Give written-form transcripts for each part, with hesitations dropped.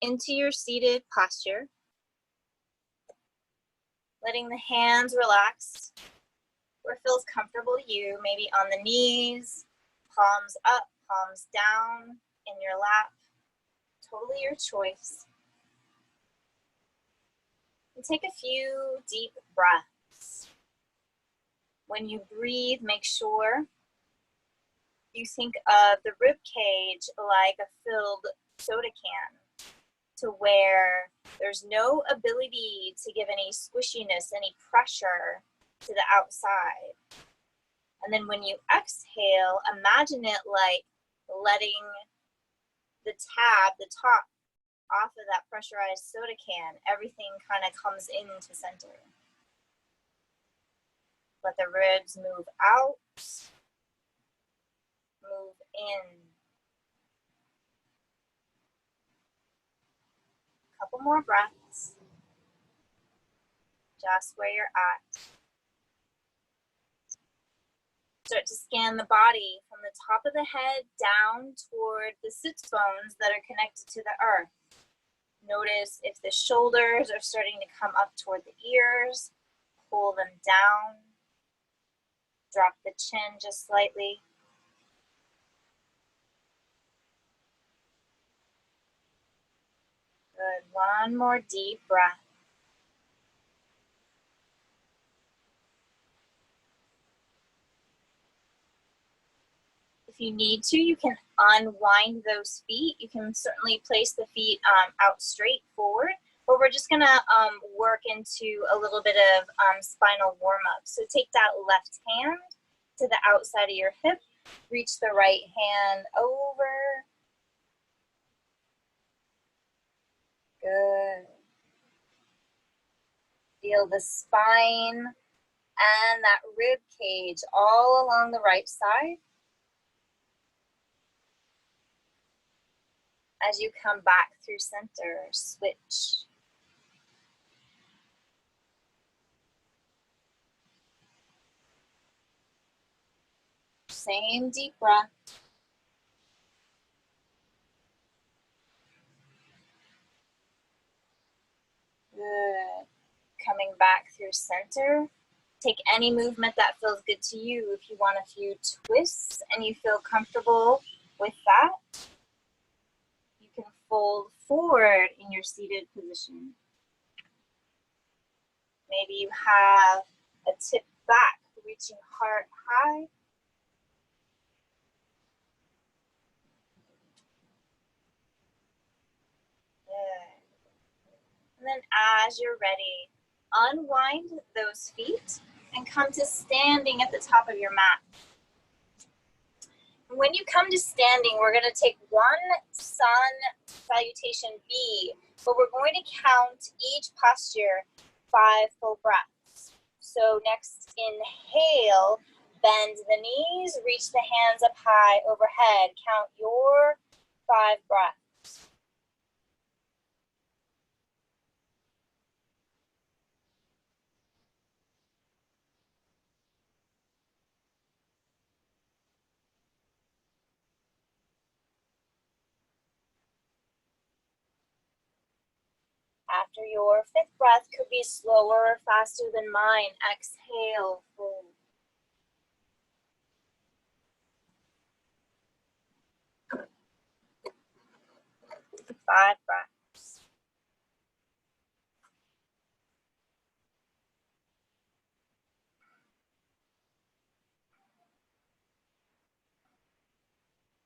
into your seated posture, letting the hands relax where it feels comfortable to you, maybe on the knees, palms up, palms down, in your lap, totally your choice. And take a few deep breaths. When you breathe, make sure you think of the rib cage like a filled soda can, to where there's no ability to give any squishiness, any pressure to the outside. And then when you exhale, imagine it like letting the tab, the top, off of that pressurized soda can. Everything kind of comes into center. Let the ribs move out, move in. Couple more breaths, just where you're at. Start to scan the body from the top of the head down toward the sits bones that are connected to the earth. Notice if the shoulders are starting to come up toward the ears, pull them down, drop the chin just slightly. Good, one more deep breath. If you need to, you can unwind those feet. You can certainly place the feet out straight forward, but we're just gonna work into a little bit of spinal warm-up. So take that left hand to the outside of your hip, reach the right hand over. Good. Feel the spine and that rib cage all along the right side. As you come back through center, switch. Same deep breath. Good. Coming back through center. Take any movement that feels good to you. If you want a few twists and you feel comfortable with that, you can fold forward in your seated position. Maybe you have a tip back, reaching heart high. Good. And then as you're ready, unwind those feet and come to standing at the top of your mat. When you come to standing, we're going to take one sun salutation B, but we're going to count each posture 5 full breaths. So next, inhale, bend the knees, reach the hands up high overhead. Count your 5 breaths. After your 5th breath, could be slower or faster than mine. Exhale, fold. 5 breaths.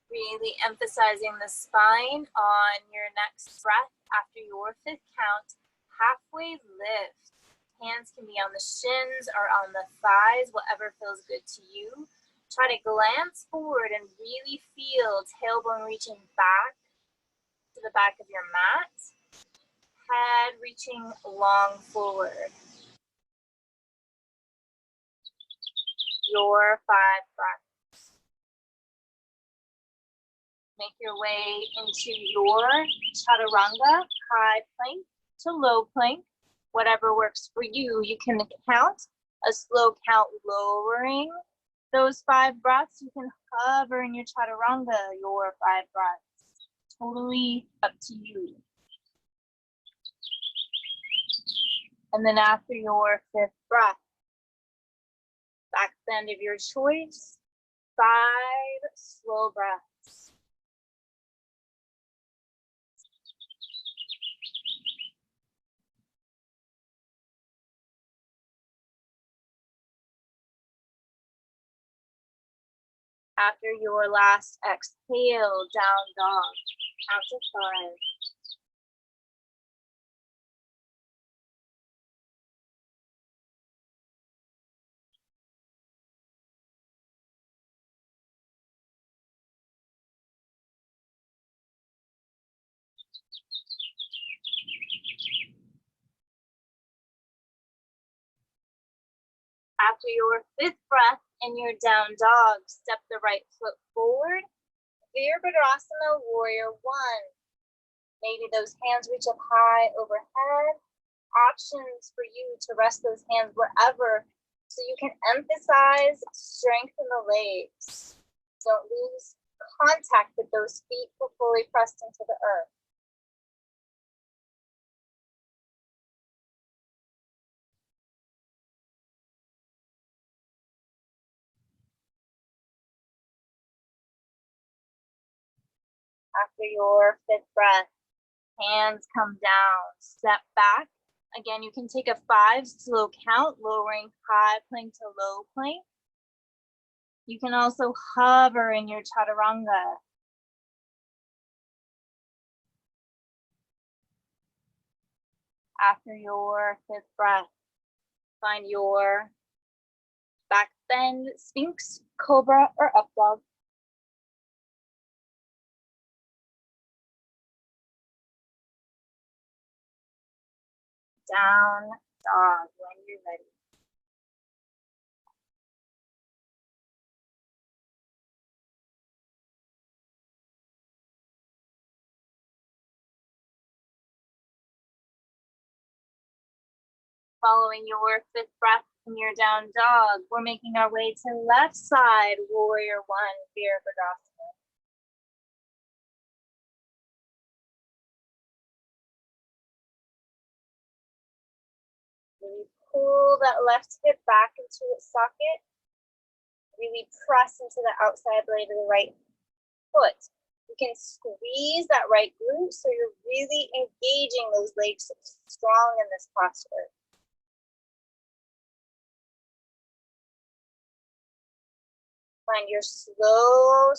Really emphasizing the spine on your next breath. After your 5th count, halfway lift. Hands can be on the shins or on the thighs, whatever feels good to you. Try to glance forward and really feel tailbone reaching back to the back of your mat. Head reaching long forward. Your 5 breaths. Make your way into your chaturanga, high plank to low plank. Whatever works for you. You can count a slow count, lowering those 5 breaths. You can hover in your chaturanga, your 5 breaths. Totally up to you. And then after your 5th breath, back bend of your choice, 5 slow breaths. After your last exhale, down dog, count to 5. After your 5th breath in your down dog, step the right foot forward. Virabhadrasana, warrior 1. Maybe those hands reach up high overhead. Options for you to rest those hands wherever so you can emphasize strength in the legs. Don't lose contact with those feet fully pressed into the earth. After your 5th breath, hands come down, step back. Again, you can take a 5 slow count, lowering high plank to low plank. You can also hover in your chaturanga. After your 5th breath, find your back bend, Sphinx, Cobra, or Up Dog. Down dog when you're ready. Following your 5th breath in your down dog, we're making our way to left side, warrior 1, Virabhadrasana. Really pull that left hip back into its socket. Really press into the outside blade of the right foot. You can squeeze that right glute so you're really engaging those legs strong in this posture. Find your slow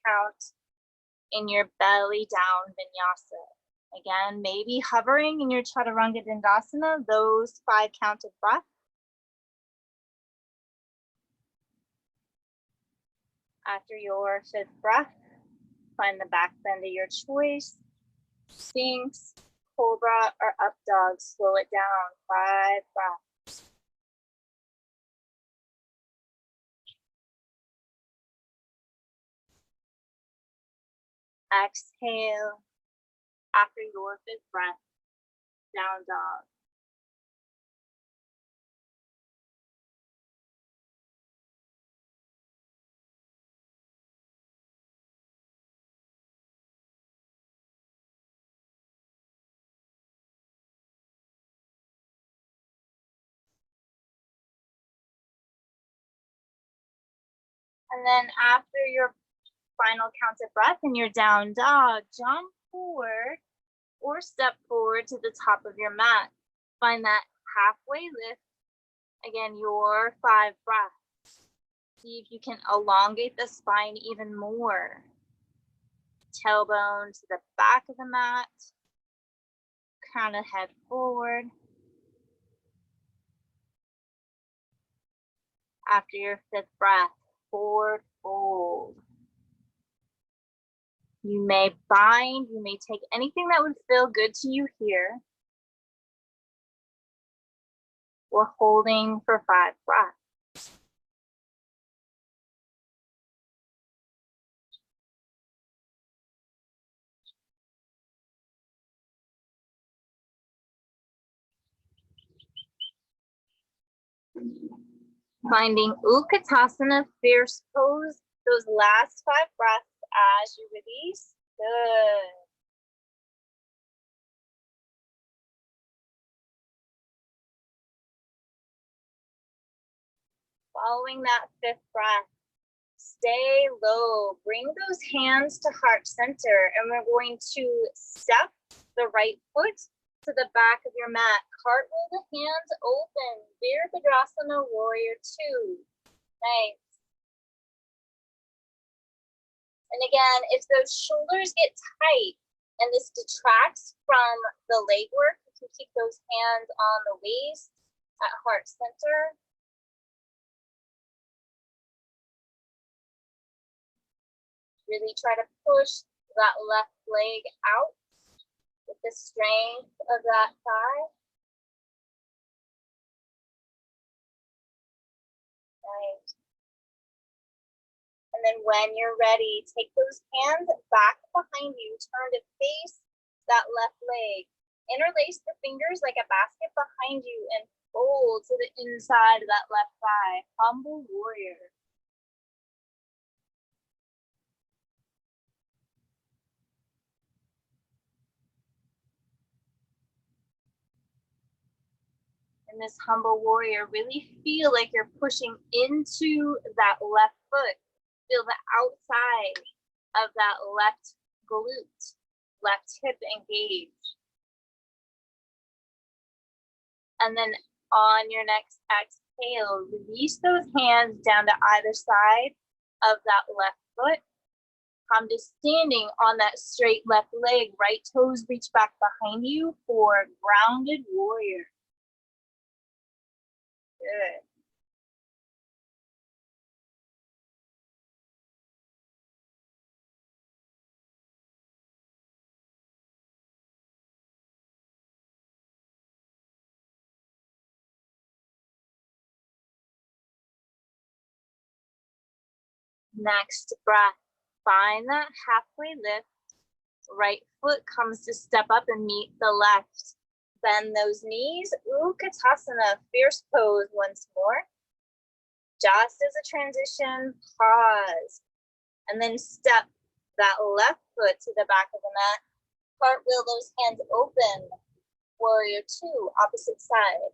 count in your belly down vinyasa. Again, maybe hovering in your chaturanga dandasana, those 5 counted breaths. After your 5th breath, find the back bend of your choice. Sphinx, Cobra, or Up Dog. Slow it down, 5 breaths. Exhale. After your 5th breath, down dog. And then after your final counted breath in your down dog, jump forward or step forward to the top of your mat. Find that halfway lift. Again, your 5 breaths. See if you can elongate the spine even more. Tailbone to the back of the mat. Crown of head forward. After your 5th breath, forward fold. You may bind, you may take anything that would feel good to you here. We're holding for 5 breaths. Finding Utkatasana, fierce pose, those last 5 breaths as you release. Good. Following that fifth breath, stay low. Bring those hands to heart center, and we're going to step the right foot to the back of your mat. Cartwheel the hands open. Virabhadrasana Warrior 2. Nice. And again, if those shoulders get tight and this detracts from the leg work, you can keep those hands on the waist at heart center. Really try to push that left leg out with the strength of that thigh. Nice. And then when you're ready, take those hands back behind you, turn to face that left leg. Interlace the fingers like a basket behind you and fold to the inside of that left thigh. Humble warrior. In this humble warrior, really feel like you're pushing into that left foot. Feel the outside of that left glute, left hip engaged. And then on your next exhale, release those hands down to either side of that left foot. Come to standing on that straight left leg, right toes reach back behind you for grounded warrior. Good. Next breath, find that halfway lift. Right foot comes to step up and meet the left. Bend those knees. Utkatasana, fierce pose once more. Just as a transition, pause. And then step that left foot to the back of the mat. Cartwheel those hands open. Warrior 2, opposite side.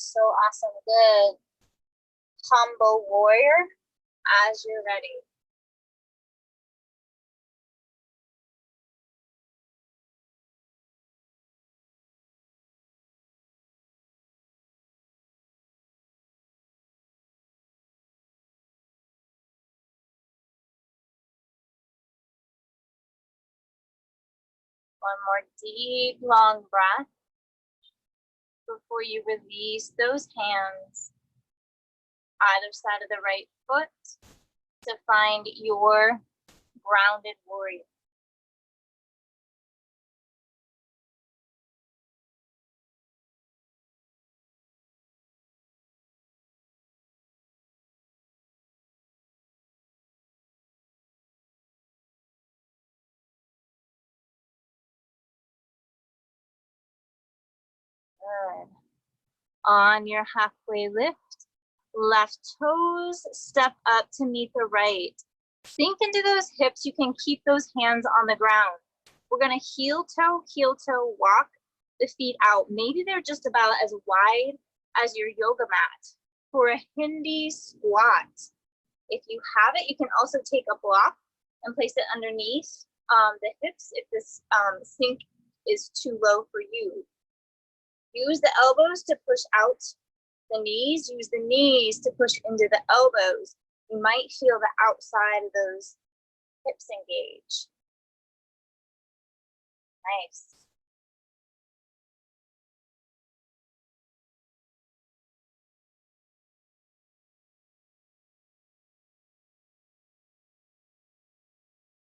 So awesome, good. Humble warrior as you're ready. One more deep, long breath before you release those hands either side of the right foot to find your grounded warrior. Good. On your halfway lift, left toes step up to meet the right. Sink into those hips. You can keep those hands on the ground. We're going to heel toe, walk the feet out. Maybe they're just about as wide as your yoga mat for a Hindi squat. If you have it, you can also take a block and place it underneath the hips if this sink is too low for you. Use the elbows to push out the knees. Use the knees to push into the elbows. You might feel the outside of those hips engage. Nice.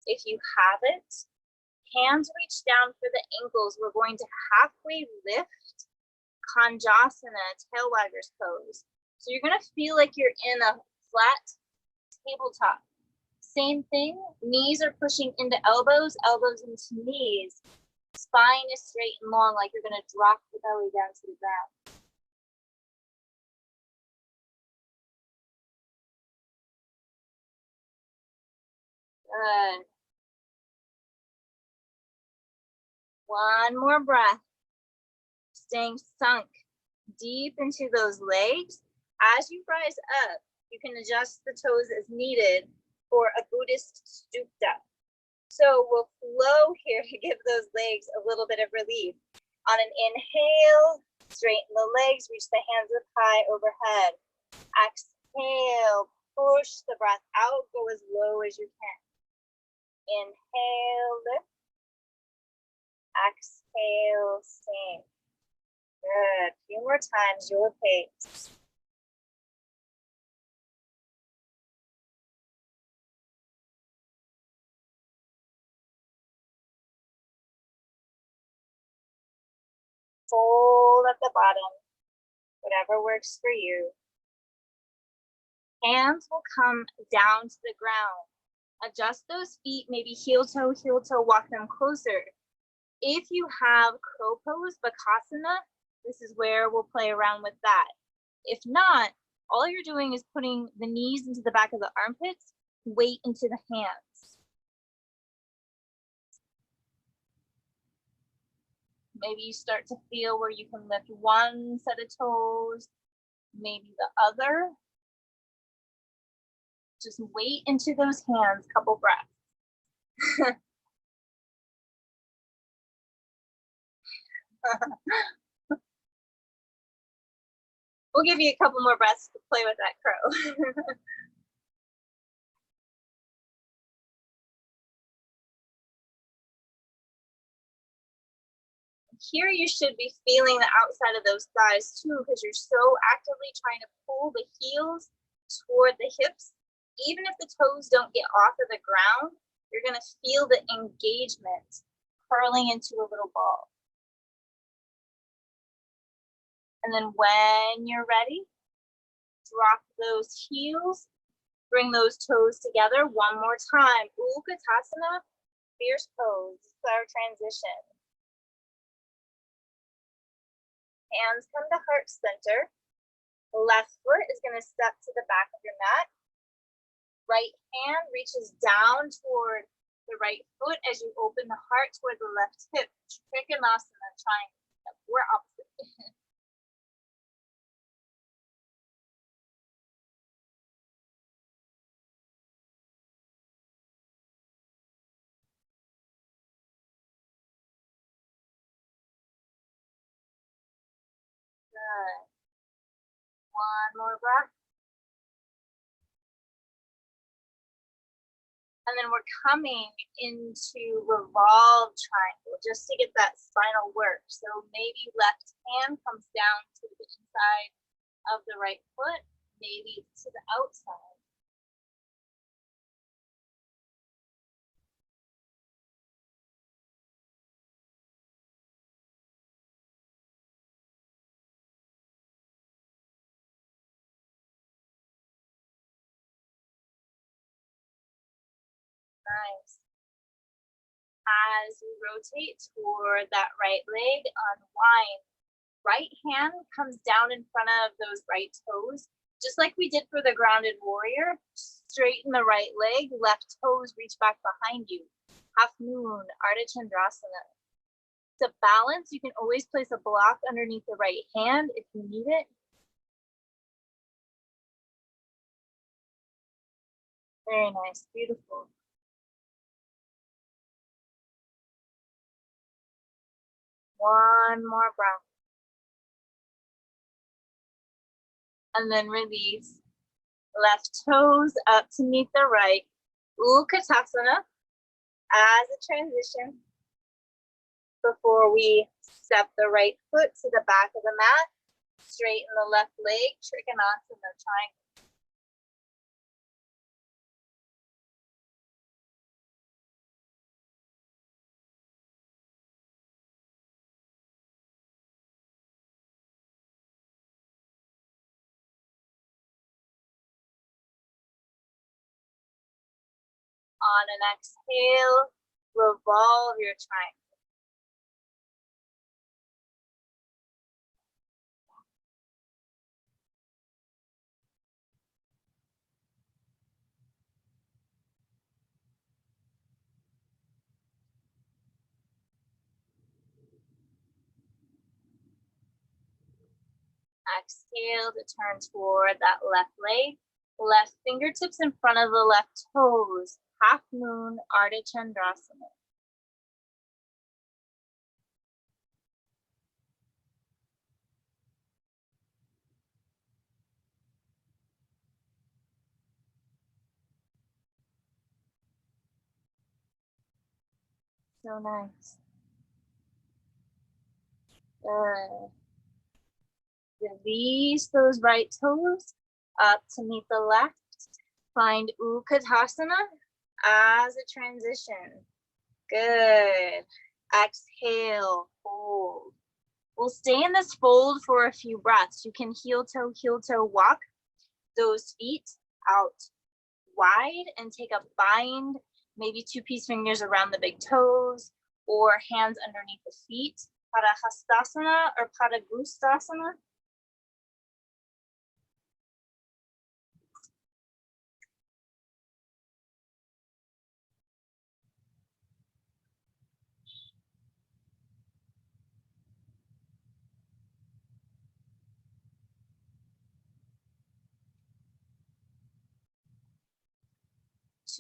If you have it, hands reach down for the ankles. We're going to halfway lift Kanjasana, tail waggers pose. So you're going to feel like you're in a flat tabletop. Same thing, knees are pushing into elbows, elbows into knees. Spine is straight and long, like you're going to drop the belly down to the ground. Good. One more breath. Staying sunk deep into those legs. As you rise up, you can adjust the toes as needed for a Buddhist supta. So we'll flow here to give those legs a little bit of relief. On an inhale, straighten the legs, reach the hands up high overhead. Exhale, push the breath out, go as low as you can. Inhale, lift. Exhale, sink. Good. A few more times, your pace. Fold at the bottom, whatever works for you. Hands will come down to the ground. Adjust those feet, maybe heel toe, walk them closer. If you have crow pose, Bakasana, this is where we'll play around with that. If not, all you're doing is putting the knees into the back of the armpits, weight into the hands. Maybe you start to feel where you can lift one set of toes, maybe the other. Just weight into those hands, couple breaths. We'll give you a couple more breaths to play with that crow. Here you should be feeling the outside of those thighs too, because you're so actively trying to pull the heels toward the hips. Even if the toes don't get off of the ground, you're going to feel the engagement curling into a little ball. And then when you're ready, drop those heels, bring those toes together one more time. Utkatasana, fierce pose. This is our transition. Hands come to heart center. Left foot is going to step to the back of your mat. Right hand reaches down toward the right foot as you open the heart toward the left hip. Trikonasana, triangle. We're opposite. Good. One more breath. And then we're coming into revolve triangle just to get that spinal work. So maybe left hand comes down to the inside of the right foot, maybe to the outside. Nice. As you rotate toward that right leg, unwind. Right hand comes down in front of those right toes, just like we did for the grounded warrior. Straighten the right leg, left toes reach back behind you. Half moon, Ardha Chandrasana. To balance, you can always place a block underneath the right hand if you need it. Very nice, beautiful. One more breath. And then release. Left toes up to meet the right. Utkatasana as a transition before we step the right foot to the back of the mat. Straighten the left leg, Trikonasana, triangle. On an exhale, revolve your triangle. Exhale to turn toward that left leg. Left fingertips in front of the left toes. Half moon, Ardha Chandrasana. So nice. Good. Release those right toes up to meet the left. Find Utkatasana as a transition. Good. Exhale, fold. We'll stay in this fold for a few breaths. You can heel toe walk those feet out wide and take a bind, maybe 2 peace fingers around the big toes or hands underneath the feet. Padahastasana or Padagustasana.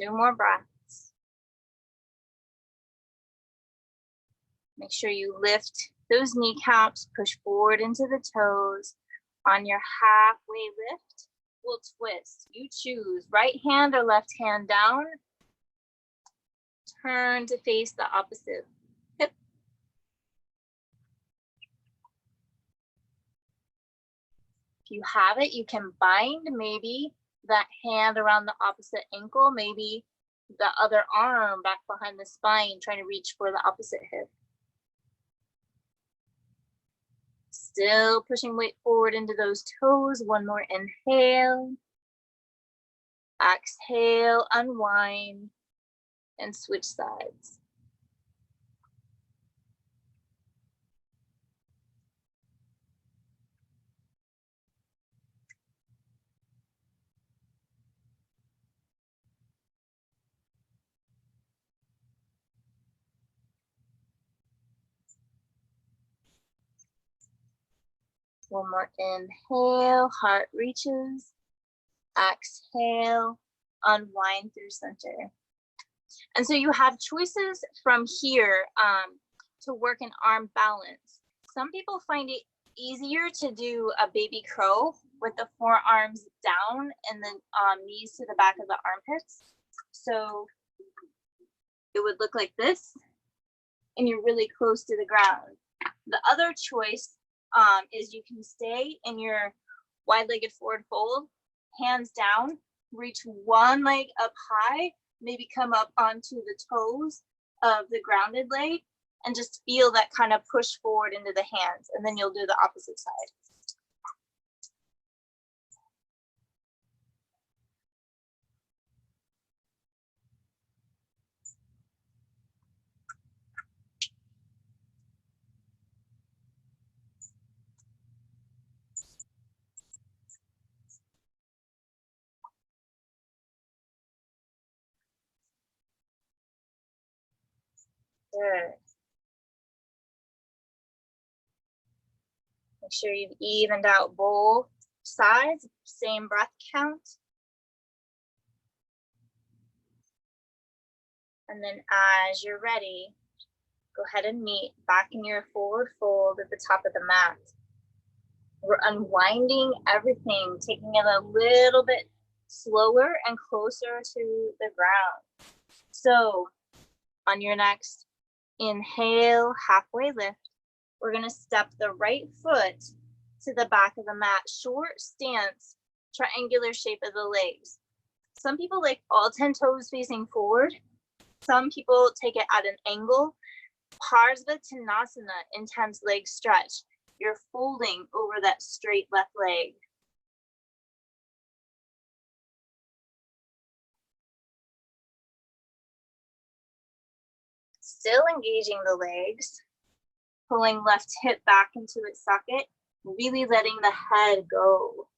Two more breaths. Make sure you lift those kneecaps, push forward into the toes. On your halfway lift, we'll twist. You choose right hand or left hand down. Turn to face the opposite hip. If you have it, you can bind maybe that hand around the opposite ankle, maybe the other arm back behind the spine, trying to reach for the opposite hip. Still pushing weight forward into those toes. One more inhale. Exhale, unwind, and switch sides. One more inhale, heart reaches. Exhale, unwind through center. And so you have choices from here to work an arm balance. Some people find it easier to do a baby crow with the forearms down and the knees to the back of the armpits. So it would look like this, and you're really close to the ground. The other choice is you can stay in your wide-legged forward fold, hands down, reach one leg up high, maybe come up onto the toes of the grounded leg, and just feel that kind of push forward into the hands, and then you'll do the opposite side. Good. Make sure you've evened out both sides, same breath count. And then as you're ready, go ahead and meet back in your forward fold at the top of the mat. We're unwinding everything, taking it a little bit slower and closer to the ground. So on your next inhale, halfway lift, we're gonna step the right foot to the back of the mat, short stance, triangular shape of the legs. Some people like all 10 toes facing forward. Some people take it at an angle. Parsvottanasana, intense leg stretch. You're folding over that straight left leg. Still engaging the legs, pulling left hip back into its socket, really letting the head go.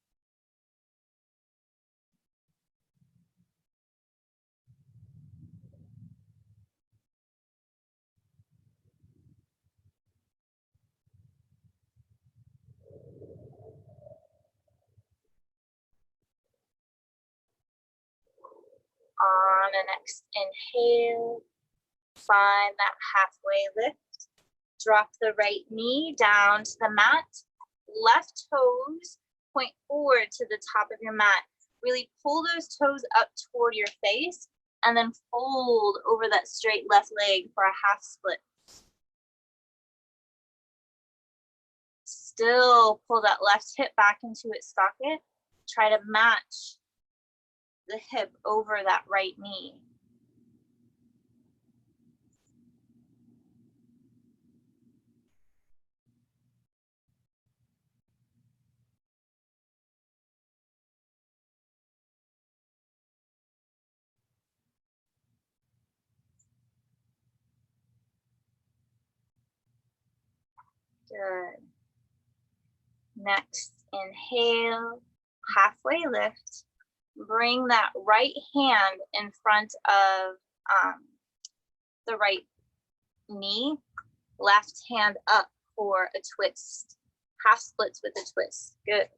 On the next inhale, find that halfway lift. Drop the right knee down to the mat. Left toes point forward to the top of your mat. Really pull those toes up toward your face and then fold over that straight left leg for a half split. Still pull that left hip back into its socket. Try to match the hip over that right knee. Good. Next, inhale, halfway lift. Bring that right hand in front of the right knee. Left hand up for a twist. Half splits with a twist. Good.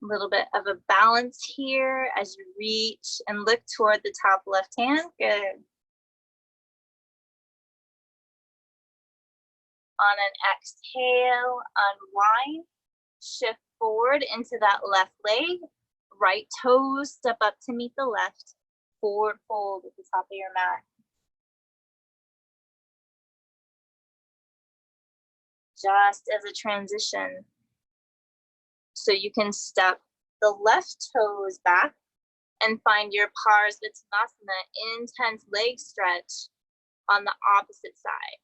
A little bit of a balance here as you reach and look toward the top left hand. Good. On an exhale, unwind, shift forward into that left leg. Right toes step up to meet the left. Forward fold at the top of your mat. Just as a transition. So you can step the left toes back and find your Parsvottanasana intense leg stretch on the opposite side.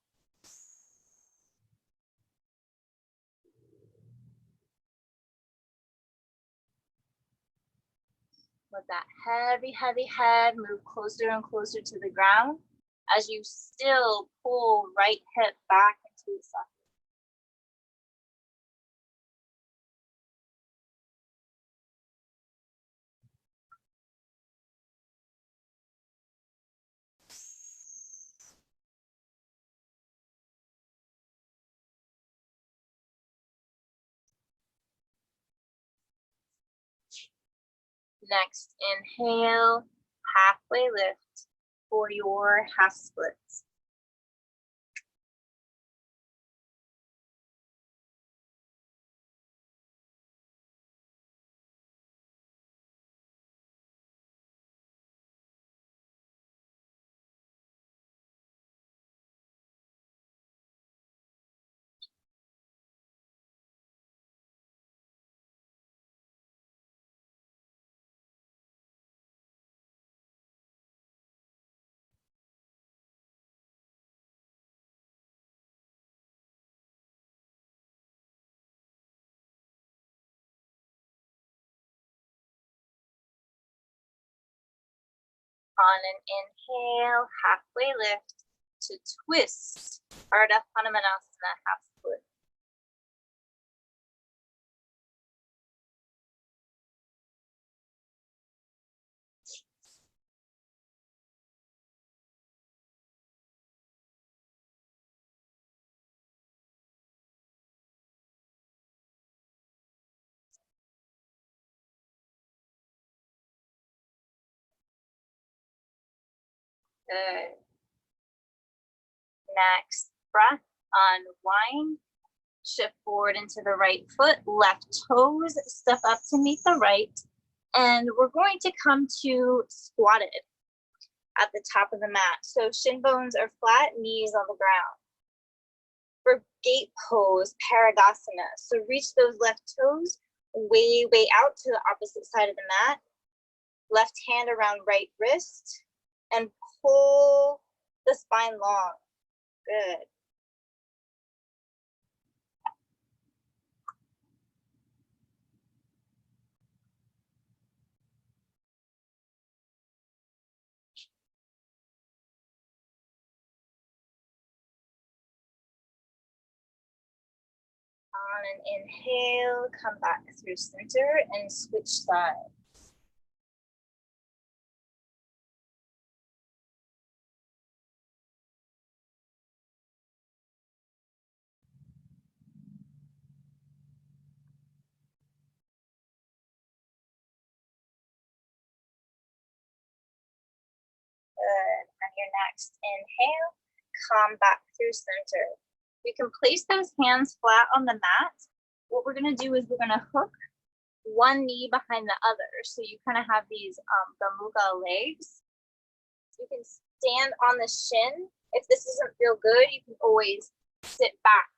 Let that heavy, heavy head move closer and closer to the ground as you still pull right hip back into the socket. Next, inhale, halfway lift for your half splits. On an inhale, halfway lift to twist, Ardha Hanumanasana, half split. Good. Next breath, unwind. Shift forward into the right foot, left toes step up to meet the right. And we're going to come to squatted at the top of the mat. So shin bones are flat, knees on the ground. For gate pose, Parigasana. So reach those left toes way, way out to the opposite side of the mat. Left hand around right wrist and pull the spine long. Good. On an inhale, come back through center and switch sides. next. Inhale, come back through center. You can place those hands flat on the mat. What we're gonna do is we're gonna hook one knee behind the other. So you kind of have these Gamuga legs. You can stand on the shin. If this doesn't feel good, you can always sit back.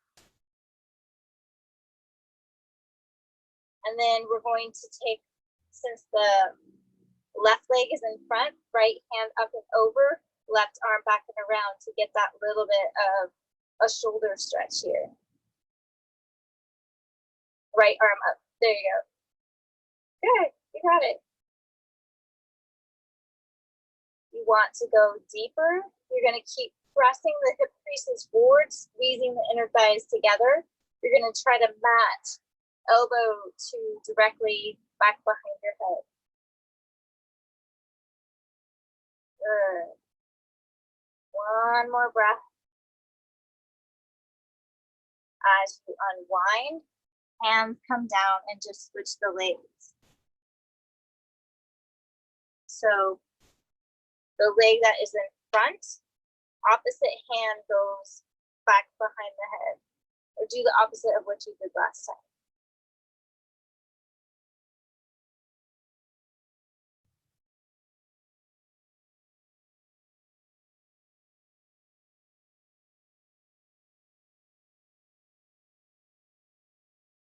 And then we're going to take, since the left leg is in front, right hand up and over, left arm back and around to get that little bit of a shoulder stretch here. Right arm up. There you go. Good. You got it. You want to go deeper. You're going to keep pressing the hip creases forward, squeezing the inner thighs together. You're going to try to match elbow to directly back behind your head. Good. One more breath. As you unwind, hands come down and just switch the legs. So the leg that is in front, opposite hand goes back behind the head. Or do the opposite of what you did last time.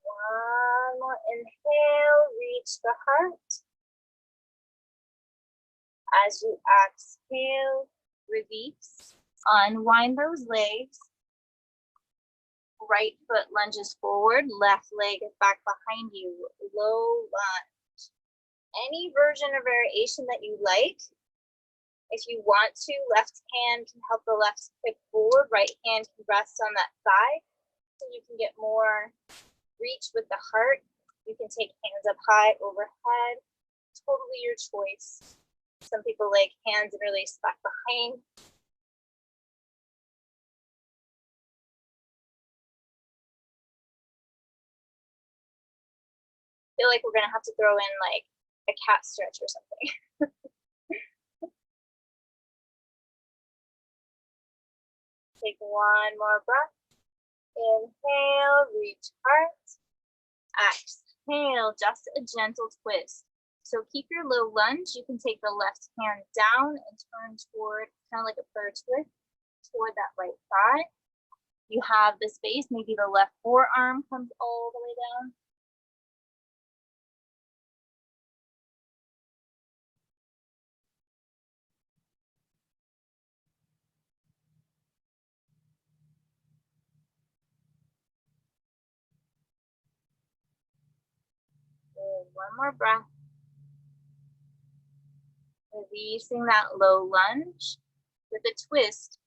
One more inhale, reach the heart. As you exhale, release. Unwind those legs. Right foot lunges forward, left leg is back behind you. Low lunge. Any version or variation that you like. If you want to, left hand can help the left hip forward, right hand can rest on that thigh. So you can get more reach with the heart. You can take hands up high, overhead. Totally your choice. Some people like hands and release back behind. I feel like we're gonna have to throw in like a cat stretch or something. Take one more breath. Inhale, reach heart. Exhale, just a gentle twist. So keep your low lunge. You can take the left hand down and turn toward, kind of like a prayer twist, toward that right thigh. You have the space, maybe the left forearm comes all the way down. Good. One more breath. Releasing that low lunge with a twist,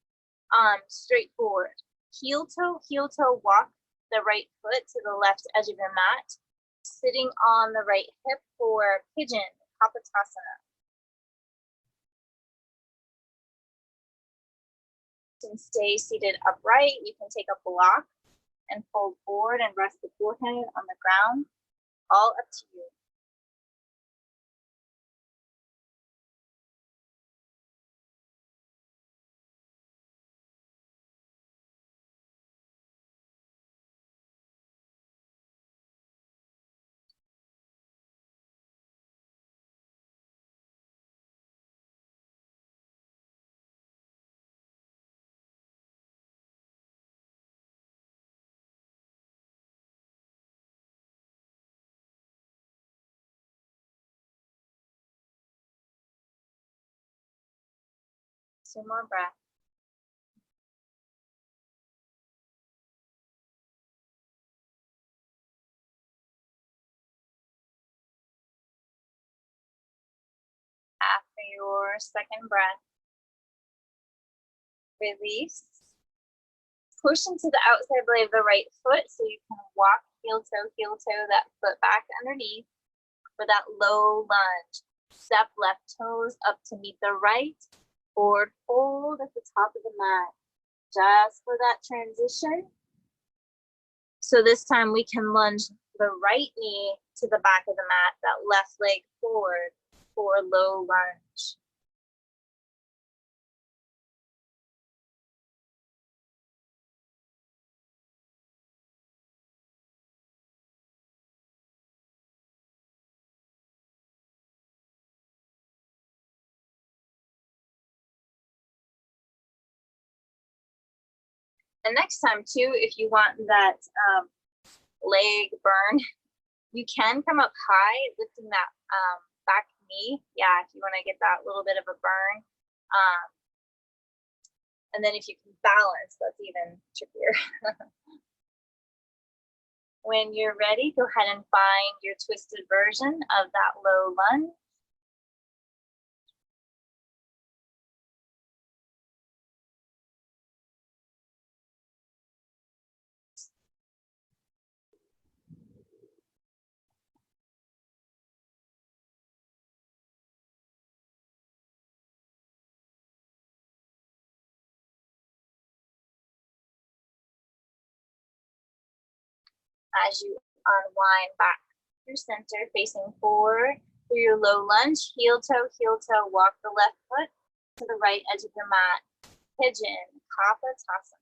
straight forward. Heel toe, walk the right foot to the left edge of your mat, sitting on the right hip for pigeon, Kapotasana. You can stay seated upright. You can take a block and fold forward and rest the forehead on the ground. All up to you. Two more breaths. After your second breath, release. Push into the outside blade of the right foot so you can walk heel toe, that foot back underneath for that low lunge. Step left toes up to meet the right. Forward fold at the top of the mat. Just for that transition. So this time we can lunge the right knee to the back of the mat, that left leg forward for low lunge. And next time too, if you want that leg burn, you can come up high, lifting that back knee. Yeah, if you want to get that little bit of a burn. And then if you can balance, that's even trickier. When you're ready, go ahead and find your twisted version of that low lunge. As you unwind back through center, facing forward through your low lunge, heel toe, walk the left foot to the right edge of your mat. Pigeon, Kapotasana.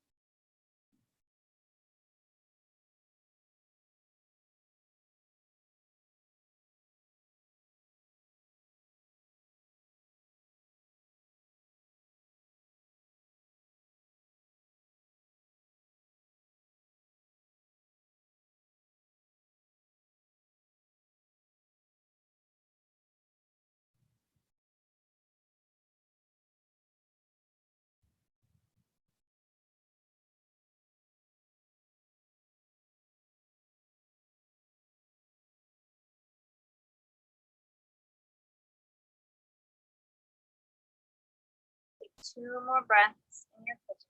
Take 2 more breaths in your pigeon.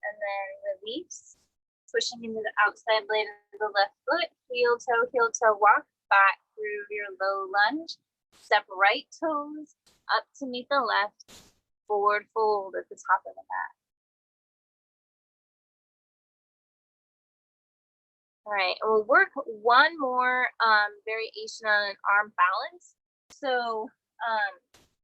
And then release, pushing into the outside blade of the left foot, heel toe, walk back through your low lunge. Step right toes up to meet the left, forward fold at the top of the mat. All right, and we'll work one more variation on an arm balance. So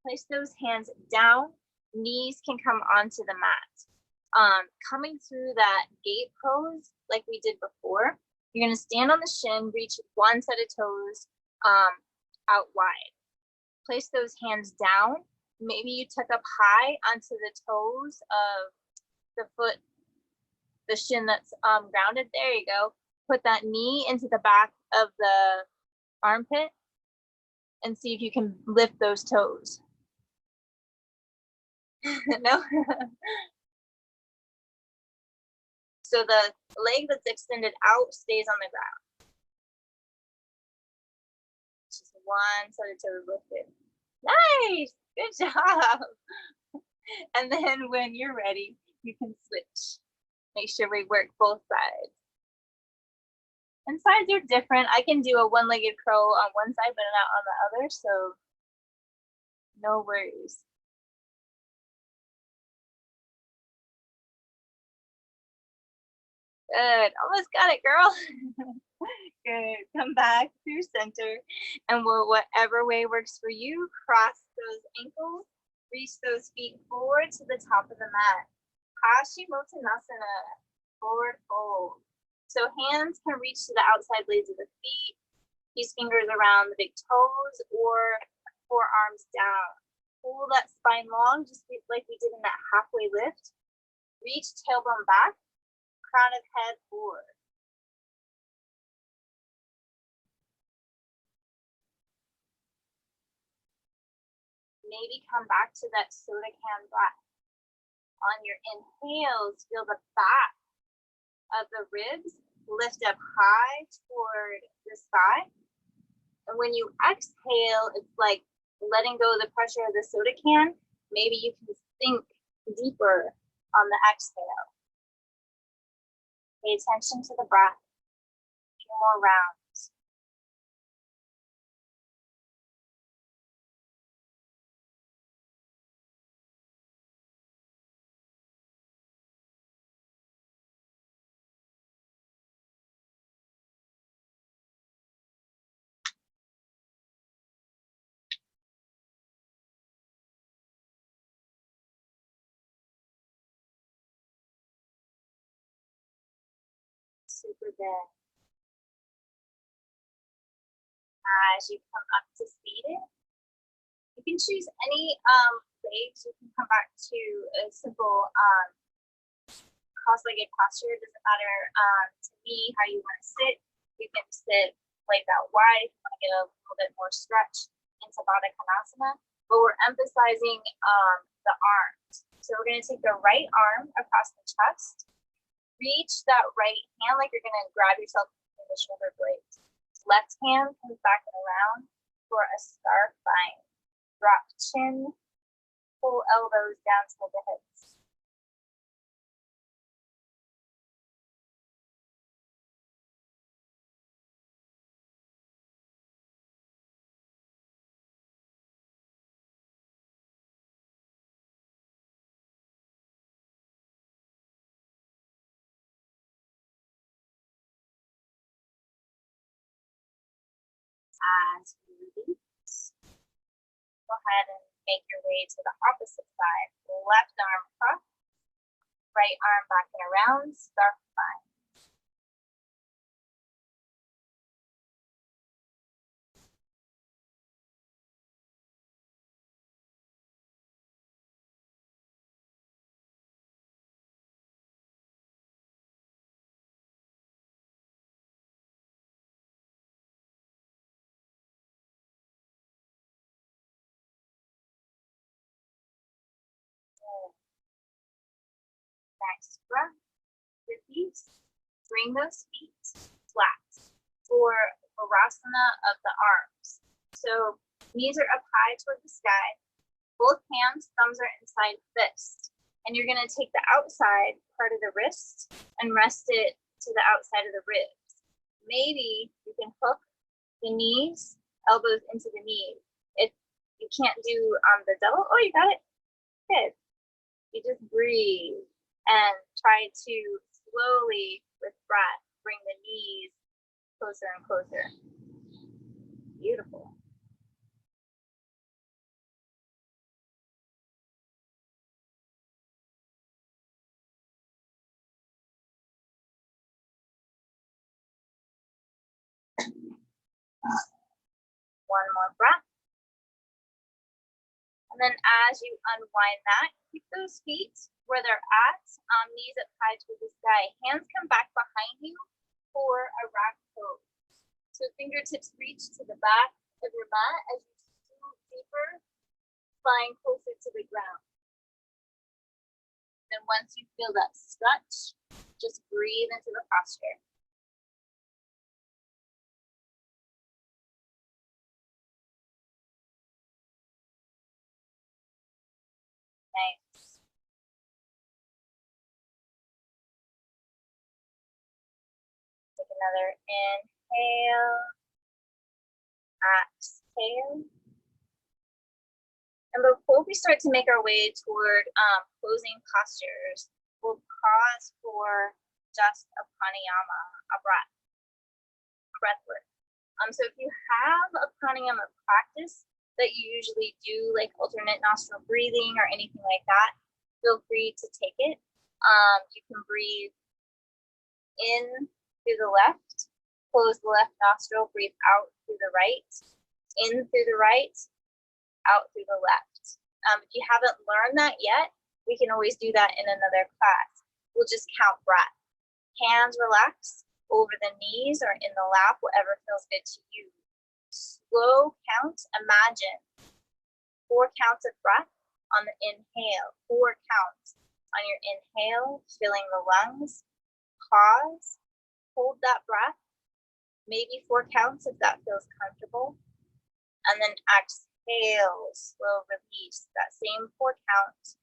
place those hands down, knees can come onto the mat. Coming through that gate pose like we did before, you're gonna stand on the shin, reach one set of toes out wide. Place those hands down. Maybe you tuck up high onto the toes of the foot, the shin that's grounded. There you go. Put that knee into the back of the armpit and see if you can lift those toes. No? So the leg that's extended out stays on the ground. Just one set of toes lifted. Nice! Good job! And then when you're ready, you can switch. Make sure we work both sides. And sides are different. I can do a one-legged curl on one side, but not on the other, so no worries. Good, almost got it, girl. Good, come back through center, and we'll, whatever way works for you, cross those ankles, reach those feet forward to the top of the mat. Paschimottanasana, forward fold. So hands can reach to the outside blades of the feet, these fingers around the big toes, or forearms down. Pull that spine long, just like we did in that halfway lift. Reach tailbone back, crown of head forward. Maybe come back to that soda can breath. On your inhales, feel the back of the ribs lift up high toward the sky. And when you exhale, it's like letting go of the pressure of the soda can. Maybe you can sink deeper on the exhale. Pay attention to the breath. A few more rounds. Super good. As you come up to seated, you can choose any legs. You can come back to a simple cross-legged posture. It doesn't matter to me how you want to sit. You can sit legs out wide if you want to get a little bit more stretch into Baddha Konasana. But we're emphasizing the arms. So we're going to take the right arm across the chest. Reach that right hand like you're going to grab yourself in the shoulder blades. Left hand comes back and around for a star bind. Drop chin, pull elbows down to the hips. As you release, go ahead and make your way to the opposite side. Left arm across, right arm back and around, star bind. Next breath, release. Bring those feet flat for Virasana of the arms. So knees are up high toward the sky. Both hands, thumbs are inside fist. And you're going to take the outside part of the wrist and rest it to the outside of the ribs. Maybe you can hook the knees, elbows into the knees. If you can't do the double, oh, you got it. Good. You just breathe and try to slowly, with breath, bring the knees closer and closer. Beautiful. One more breath. And then as you unwind that, keep those feet where they're at, knees up high to the sky. Hands come back behind you for a rack pose. So fingertips reach to the back of your mat as you scoot deeper, flying closer to the ground. Then once you feel that stretch, just breathe into the posture. Nice. Take another inhale, exhale. And before we start to make our way toward closing postures, we'll pause for just a pranayama, a breath work. So if you have a pranayama practice that you usually do, like alternate nostril breathing or anything like that, feel free to take it. You can breathe in through the left, close the left nostril, breathe out through the right, in through the right, out through the left. If you haven't learned that yet, we can always do that in another class. We'll just count breath. Hands relax over the knees or in the lap, whatever feels good to you. Slow count, imagine 4 counts of breath on the inhale, 4 counts on your inhale, filling the lungs. Pause, hold that breath, maybe 4 counts if that feels comfortable, and then exhale, slow release, that same 4 counts,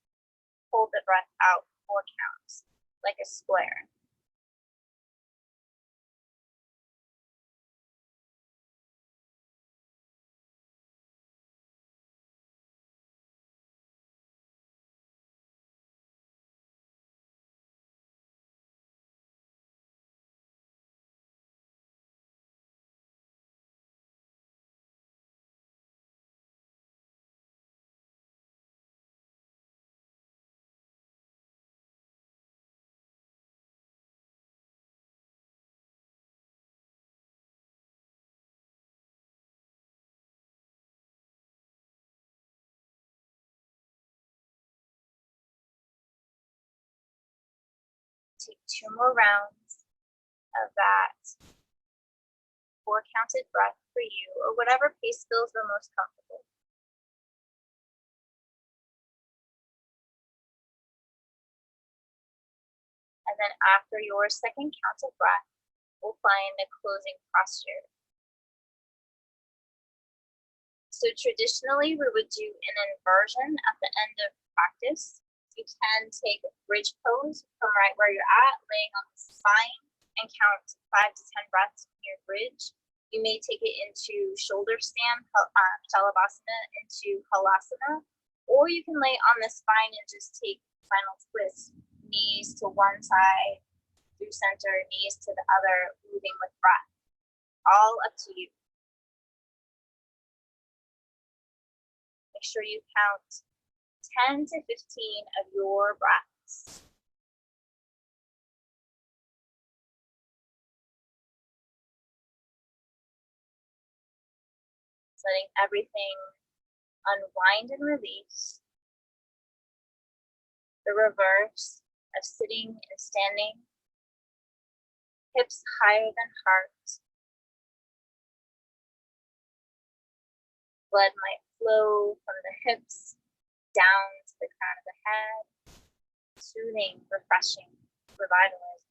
hold the breath out 4 counts, like a square. Take 2 more rounds of that 4 counted breath for you, or whatever pace feels the most comfortable. And then after your second counted breath, we'll find a closing posture. So traditionally, we would do an inversion at the end of practice. You can take bridge pose from right where you're at, laying on the spine, and count 5 to 10 breaths in your bridge. You may take it into shoulder stand, Shalabhasana, into Halasana, or you can lay on the spine and just take final twist, knees to one side, through center, knees to the other, moving with breath. All up to you. Make sure you count 10 to 15 of your breaths. Letting everything unwind and release. The reverse of sitting and standing. Hips higher than heart. Blood might flow from the hips down to the crown of the head. Soothing, refreshing, revitalizing.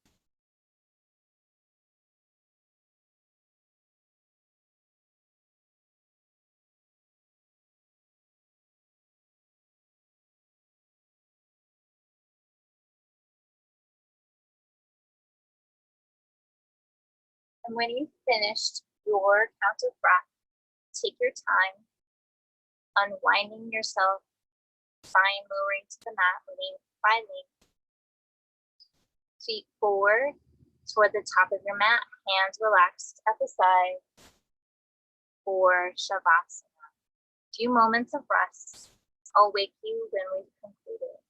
And when you've finished your count of breath, take your time, unwinding yourself, spine lowering to the mat, length by length. Feet forward toward the top of your mat, hands relaxed at the side for Shavasana. Few moments of rest. I'll wake you when we've concluded.